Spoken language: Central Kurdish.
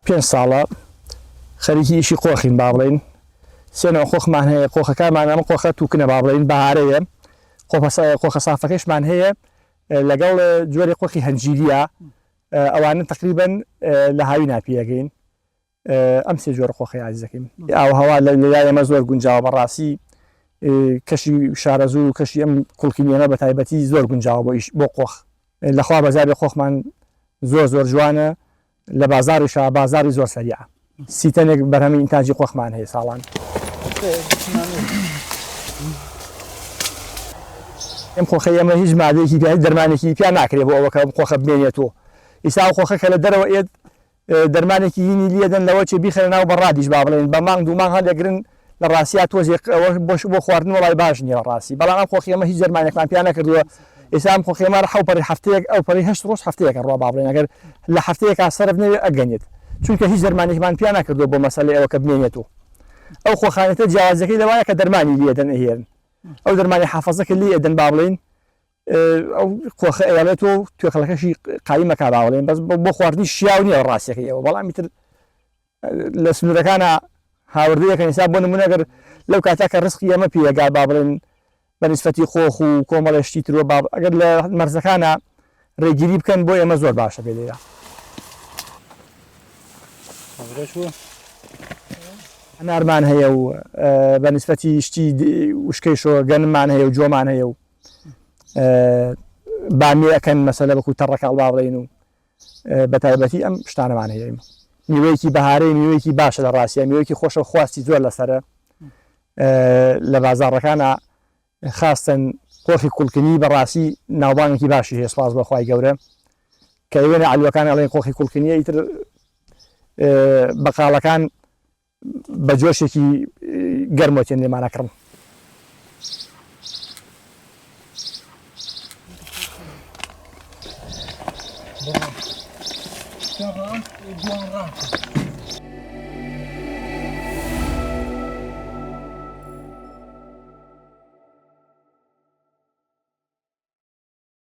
پێنج ساڵە خەریکی ئیشی قۆخین با بڵێن سێنەوە قۆخمان هەیە قۆخەکانمان ئەمە قۆخە تووکنە با بڵێن بەهارەیە قۆخە سافەکەشمان هەیە لەگەڵ جۆرێ قۆخی هەنجیریە ئەوانە تقریبەن لە هاوی ناپیەکەین ئەم سێ جۆرە قۆخی عزیزەکەیم ئاوهەوا لە لای ئەمە زۆر گونجاوە بەڕاستی کەشی شارەزوو و کەشی ئەم کوڵکینیانە بە تایبەتی زۆر گونجاوە بۆ قۆخ لەخوا بەزاری قۆخمان زۆر جوانە لە بازاریشە بازاری زۆر سەریعە سیتەنێک بەرهەمی ئینتاجی قۆخمان هەیە ساڵان ئەم قۆخەی ئەمە هیچ مادەیەکی پیا دەرمانێکی پیا ناکرێت بۆ ئەوە کە قۆخە بمێنێتەوە ئیسا قۆخە کە لە دەرەوە ئێت دەرمانێکی هینی لێدەن لەوە چێ بیخەنە ناو بەڕادیش با بڵێن بە مانگ دوو مانگ هەڵێگرن لە ڕاستیا تۆزێک بۆ خواردن وڵای باش نییە ڕاستی بەڵام ئەم قۆخی ئەمە هیچ دەرمانێکمان پیا نەکردووە ئێستا ئەم قۆخی ئەمە حەوپەڕی هەفتەیەک ئەو پەڕی 8 ڕۆژ هەفتەیەکە ڕوا با بڵێن ئەگەر لە هەفتەیەکا سەرف نەوێ ئەگەنێت چونکە هیچ دەرمانێکمان پیا نەکردووە بۆ مەسەلەی ئەوە کە بمێنێتەوە ئەو خۆخانەتە جیاوازەکەی لەوایە کە دەرمانی لێدەن ئەهێن ئەو دەرمانی حافەزەکە لێدەن با بڵێن ئەو قۆخە ئەوێتەوە توێقەڵەکەشی قایمەکە با بڵێن بەس بۆ خواردنی شیاو نییە ڕاستیەکەی ئەوە بەڵام تر لە سنوورەکانە هاوردەیەکەن حساب بۆ نمونەگەر لەو کاتە کە ڕسقی ئەمە پێگا با بڵێن بەنسبەتی خۆخ و کۆمەڵێشتی ترۆ ئەگەر لە مەرزەکانە ڕێگیری بکەن بۆ ئێمە زۆر باشە پێ لێرە هەنارمان هەیە و بەنسبەتی شتی وشکەی شۆگەنمان هەیە و جۆمان هەیە و بامی ئەەکەن مەسەلە بەکو تەڕەکەڵ با بڵێن و بە تایبەتی ئەم شتانەمان هەیە میوەیەکی بەهارەی میوەیەکی باشە لە ڕاستیە میوەیەکی خۆشە خواستی زۆر لەسرە لە بازاڕەکانە خاستن قۆخی کوڵکنی بەڕاستی ناوبانێکی باشی هەیە سپاس بەخوای گەورە کە وێنە عەلوەکان ئەڵێن قۆخی کوڵکنیە ئیتر بەقاڵەکان بە جۆشێکی گەرمۆتێن لێمانەکڕن Tamam,